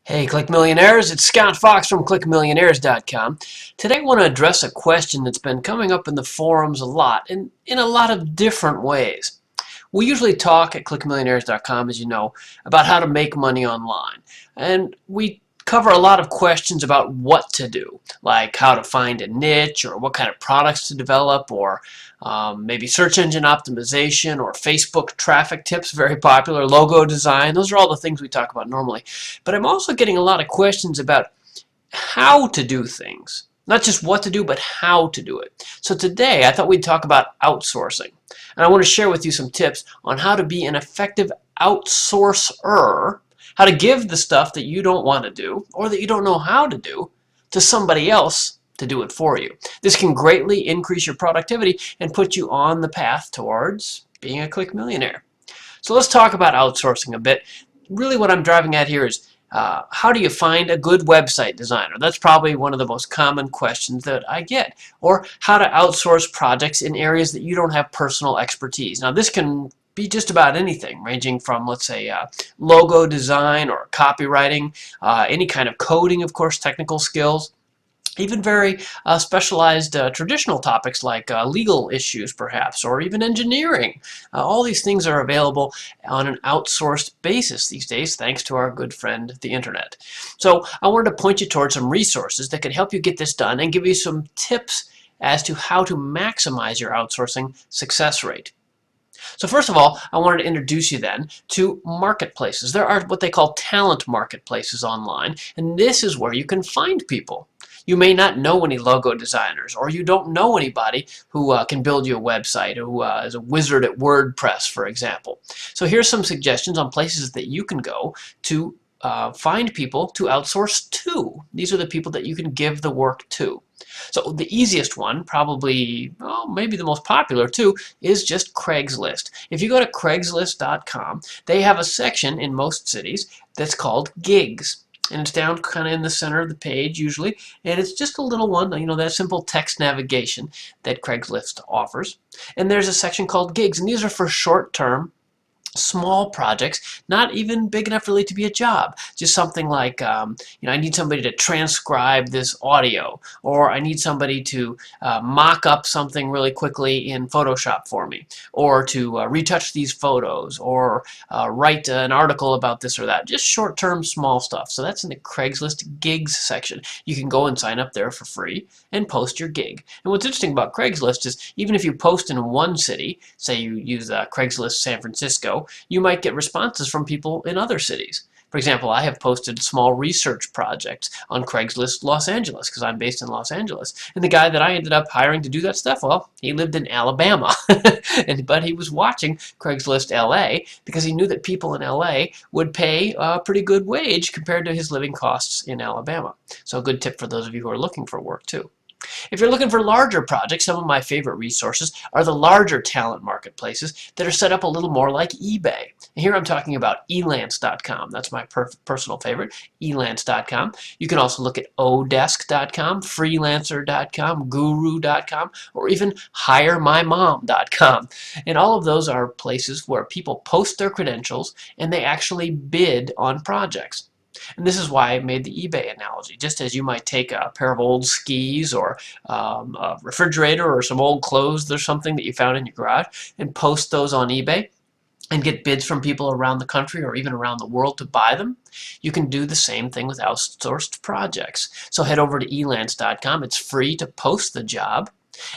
Hey Click Millionaires, it's Scott Fox from ClickMillionaires.com. Today I want to address a question that's been coming up in the forums a lot and in a lot of different ways. We usually talk at ClickMillionaires.com, as you know, about how to make money online. And we cover a lot of questions about what to do, like how to find a niche or what kind of products to develop or maybe search engine optimization or Facebook traffic tips, very popular, logo design. Those are all the things we talk about normally. But I'm also getting a lot of questions about how to do things. Not just what to do, but how to do it. So today, I thought we'd talk about outsourcing. And I want to share with you some tips on how to be an effective outsourcer, how to give the stuff that you don't want to do or that you don't know how to do to somebody else to do it for you. This can greatly increase your productivity and put you on the path towards being a Click Millionaire. So let's talk about outsourcing a bit. Really what I'm driving at here is how do you find a good website designer? That's probably one of the most common questions that I get. Or how to outsource projects in areas that you don't have personal expertise. Now this can be just about anything, ranging from, let's say, logo design or copywriting, any kind of coding, of course, technical skills. Even very specialized traditional topics like legal issues, perhaps, or even engineering. All these things are available on an outsourced basis these days, thanks to our good friend, the internet. So I wanted to point you towards some resources that can help you get this done and give you some tips as to how to maximize your outsourcing success rate. So first of all, I wanted to introduce you then to marketplaces. There are what they call talent marketplaces online, and this is where you can find people. You may not know any logo designers, or you don't know anybody who can build you a website, who is a wizard at WordPress, for example. So here's some suggestions on places that you can go to find people to outsource to. These are the people that you can give the work to. So the easiest one, probably, well, maybe the most popular too, is just Craigslist. If you go to Craigslist.com, they have a section in most cities that's called gigs. And it's down kind of in the center of the page usually, and it's just a little one, you know, that simple text navigation that Craigslist offers. And there's a section called gigs, and these are for short-term small projects, not even big enough really to be a job. Just something like, I need somebody to transcribe this audio, or I need somebody to mock up something really quickly in Photoshop for me, or to retouch these photos, or write an article about this or that. Just short-term small stuff. So that's in the Craigslist gigs section. You can go and sign up there for free and post your gig. And what's interesting about Craigslist is even if you post in one city, say you use Craigslist San Francisco, you might get responses from people in other cities. For example, I have posted small research projects on Craigslist Los Angeles because I'm based in Los Angeles. And the guy that I ended up hiring to do that stuff, well, he lived in Alabama. But he was watching Craigslist LA because he knew that people in LA would pay a pretty good wage compared to his living costs in Alabama. So a good tip for those of you who are looking for work too. If you're looking for larger projects, some of my favorite resources are the larger talent marketplaces that are set up a little more like eBay. And here I'm talking about elance.com. That's my personal favorite, elance.com. You can also look at odesk.com, freelancer.com, guru.com, or even hiremymom.com. And all of those are places where people post their credentials and they actually bid on projects. And this is why I made the eBay analogy. Just as you might take a pair of old skis or a refrigerator or some old clothes or something that you found in your garage and post those on eBay and get bids from people around the country or even around the world to buy them, you can do the same thing with outsourced projects. So head over to elance.com. It's free to post the job,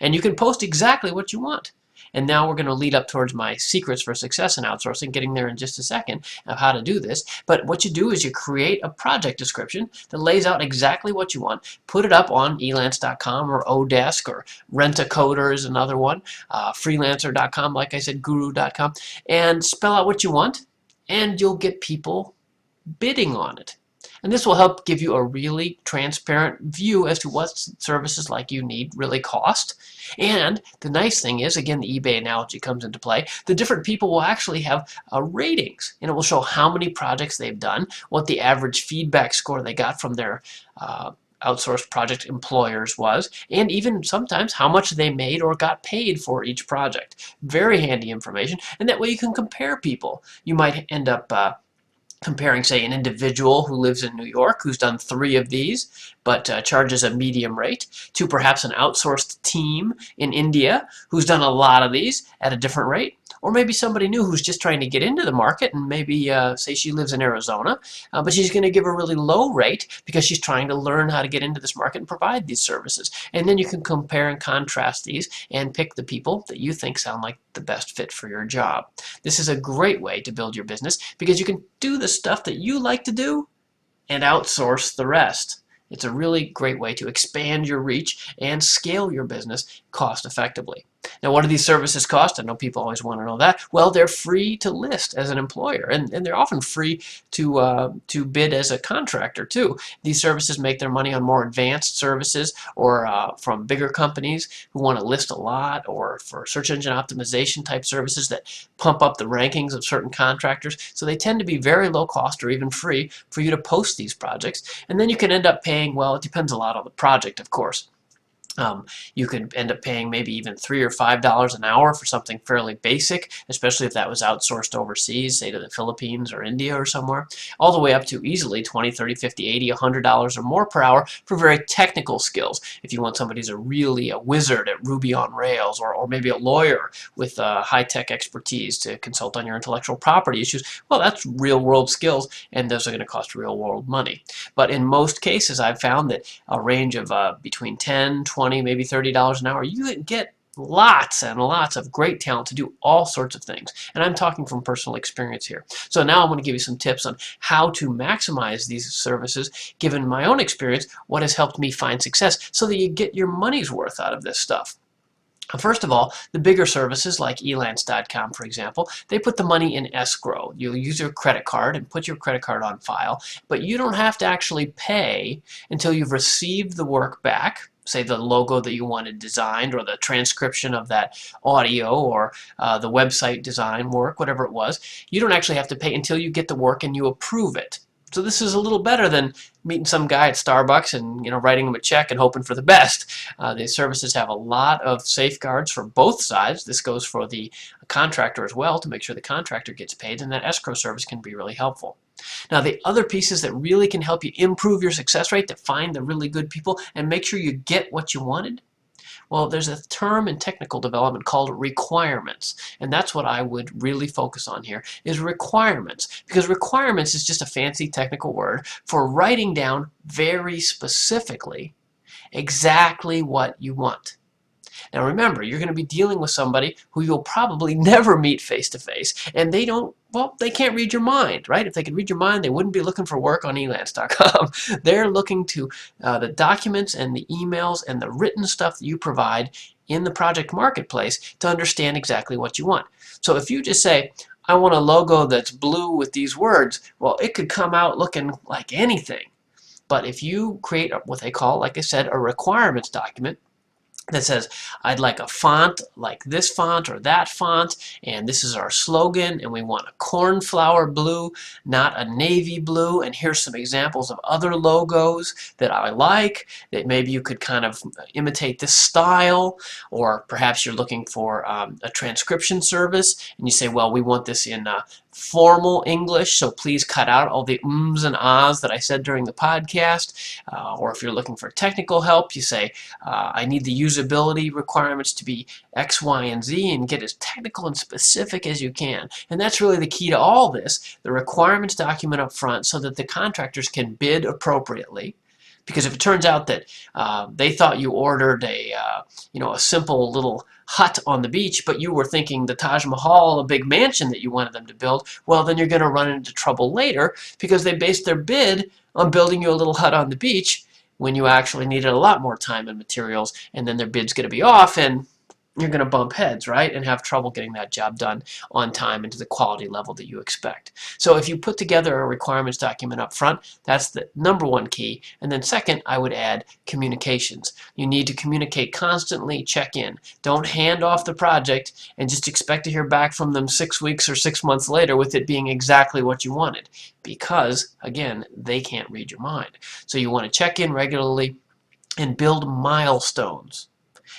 and you can post exactly what you want. And now we're going to lead up towards my secrets for success in outsourcing, getting there in just a second of how to do this. But what you do is you create a project description that lays out exactly what you want, put it up on elance.com or Odesk or Rent-A-Coder is another one, freelancer.com, like I said, guru.com, and spell out what you want, and you'll get people bidding on it. And this will help give you a really transparent view as to what services like you need really cost. And the nice thing is, again, the eBay analogy comes into play, the different people will actually have ratings, and it will show how many projects they've done, what the average feedback score they got from their outsourced project employers was, and even sometimes how much they made or got paid for each project. Very handy information, and that way you can compare people. You might end up comparing, say, an individual who lives in New York who's done 3 of these but charges a medium rate to perhaps an outsourced team in India who's done a lot of these at a different rate. Or maybe somebody new who's just trying to get into the market, and maybe, say, she lives in Arizona, but she's going to give a really low rate because she's trying to learn how to get into this market and provide these services. And then you can compare and contrast these and pick the people that you think sound like the best fit for your job. This is a great way to build your business because you can do the stuff that you like to do and outsource the rest. It's a really great way to expand your reach and scale your business cost effectively. Now, what do these services cost? I know people always want to know that. Well, they're free to list as an employer, and they're often free to bid as a contractor too. These services make their money on more advanced services, or from bigger companies who want to list a lot, or for search engine optimization type services that pump up the rankings of certain contractors. So they tend to be very low cost or even free for you to post these projects. And then you can end up paying, well, it depends a lot on the project, of course. You could end up paying maybe even $3 or $5 an hour for something fairly basic, especially if that was outsourced overseas, say to the Philippines or India or somewhere, all the way up to easily $20, $30, $50, $80, $100 or more per hour for very technical skills. If you want somebody who's really a wizard at Ruby on Rails, or maybe a lawyer with high-tech expertise to consult on your intellectual property issues, well, that's real-world skills, and those are going to cost real-world money. But in most cases, I've found that a range of between 10, 20, maybe $30 an hour, you can get lots and lots of great talent to do all sorts of things. And I'm talking from personal experience here. So now I'm going to give you some tips on how to maximize these services, given my own experience, what has helped me find success, so that you get your money's worth out of this stuff. First of all, the bigger services like elance.com, for example, they put the money in escrow. You'll use your credit card and put your credit card on file, but you don't have to actually pay until you've received the work back, say the logo that you wanted designed, or the transcription of that audio, or the website design work, whatever it was. You don't actually have to pay until you get the work and you approve it. So this is a little better than meeting some guy at Starbucks and writing him a check and hoping for the best. These services have a lot of safeguards for both sides. This goes for the contractor as well, to make sure the contractor gets paid, and that escrow service can be really helpful. Now, the other pieces that really can help you improve your success rate, to find the really good people and make sure you get what you wanted, well, there's a term in technical development called requirements, and that's what I would really focus on here, is requirements, because requirements is just a fancy technical word for writing down very specifically exactly what you want. Now remember, you're going to be dealing with somebody who you'll probably never meet face to face, and they can't read your mind, right? If they could read your mind, they wouldn't be looking for work on elance.com. They're looking to the documents and the emails and the written stuff that you provide in the project marketplace to understand exactly what you want. So if you just say, I want a logo that's blue with these words, well, it could come out looking like anything. But if you create what they call, like I said, a requirements document, that says, I'd like a font like this font or that font, and this is our slogan, and we want a cornflower blue, not a navy blue, and here's some examples of other logos that I like, that maybe you could kind of imitate this style. Or perhaps you're looking for a transcription service, and you say, well, we want this in formal English, so please cut out all the ums and ahs that I said during the podcast. Or if you're looking for technical help, you say, I need the usability requirements to be X, Y, and Z, and get as technical and specific as you can. And that's really the key to all this, the requirements document up front, so that the contractors can bid appropriately. Because if it turns out that they thought you ordered a simple little hut on the beach, but you were thinking the Taj Mahal, a big mansion that you wanted them to build, well, then you're going to run into trouble later, because they based their bid on building you a little hut on the beach when you actually needed a lot more time and materials, and then their bid's going to be off, and you're going to bump heads, right, and have trouble getting that job done on time and to the quality level that you expect. So if you put together a requirements document up front, that's the #1 key. And then second, I would add communications. You need to communicate constantly, check in. Don't hand off the project and just expect to hear back from them 6 weeks or 6 months later with it being exactly what you wanted, because, again, they can't read your mind. So you want to check in regularly and build milestones.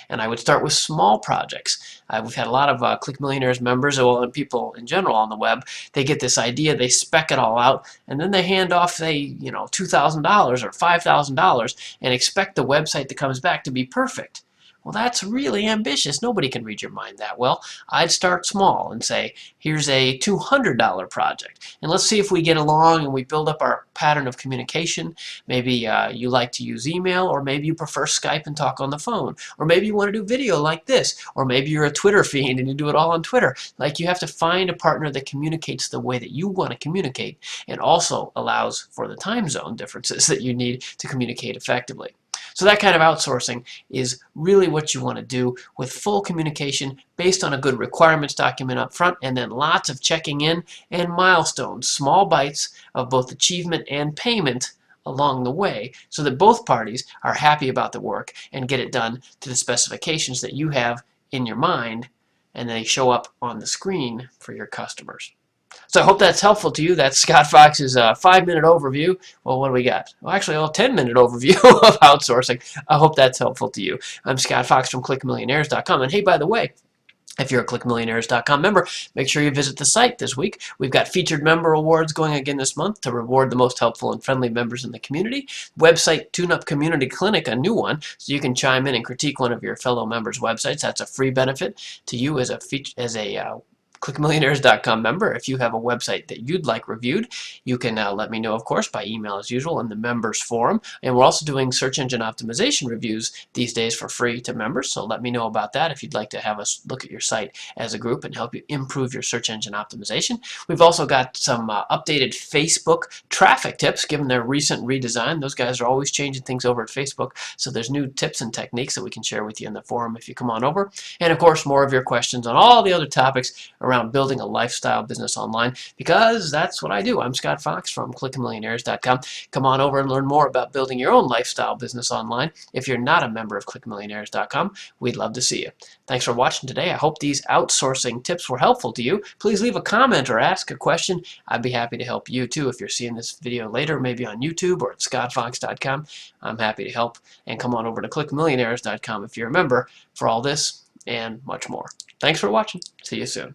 And I would start with small projects. We've had a lot of Click Millionaires members, and people in general on the web. They get this idea, they spec it all out, and then they hand off, say, $2,000 or $5,000 and expect the website that comes back to be perfect. Well, that's really ambitious. Nobody can read your mind that well. I'd start small and say, here's a $200 project. And let's see if we get along and we build up our pattern of communication. Maybe you like to use email, or maybe you prefer Skype and talk on the phone. Or maybe you want to do video like this. Or maybe you're a Twitter fiend and you do it all on Twitter. Like, you have to find a partner that communicates the way that you want to communicate and also allows for the time zone differences that you need to communicate effectively. So that kind of outsourcing is really what you want to do, with full communication based on a good requirements document up front, and then lots of checking in and milestones, small bites of both achievement and payment along the way, so that both parties are happy about the work and get it done to the specifications that you have in your mind, and they show up on the screen for your customers. So I hope that's helpful to you. That's Scott Fox's 5-minute overview. Well, what do we got? Well, actually, a 10-minute overview of outsourcing. I hope that's helpful to you. I'm Scott Fox from ClickMillionaires.com. And hey, by the way, if you're a ClickMillionaires.com member, make sure you visit the site this week. We've got featured member awards going again this month to reward the most helpful and friendly members in the community. Website Tune-Up Community Clinic, a new one, so you can chime in and critique one of your fellow members' websites. That's a free benefit to you as a ClickMillionaires.com member. If you have a website that you'd like reviewed, you can let me know, of course, by email as usual in the members forum. And we're also doing search engine optimization reviews these days for free to members, so let me know about that if you'd like to have us look at your site as a group and help you improve your search engine optimization. We've also got some updated Facebook traffic tips given their recent redesign. Those guys are always changing things over at Facebook, so there's new tips and techniques that we can share with you in the forum if you come on over. And of course, more of your questions on all the other topics around building a lifestyle business online, because that's what I do. I'm Scott Fox from ClickMillionaires.com. Come on over and learn more about building your own lifestyle business online. If you're not a member of ClickMillionaires.com, we'd love to see you. Thanks for watching today. I hope these outsourcing tips were helpful to you. Please leave a comment or ask a question. I'd be happy to help you too. If you're seeing this video later, maybe on YouTube or at scottfox.com, I'm happy to help. And come on over to ClickMillionaires.com if you're a member for all this and much more. Thanks for watching. See you soon.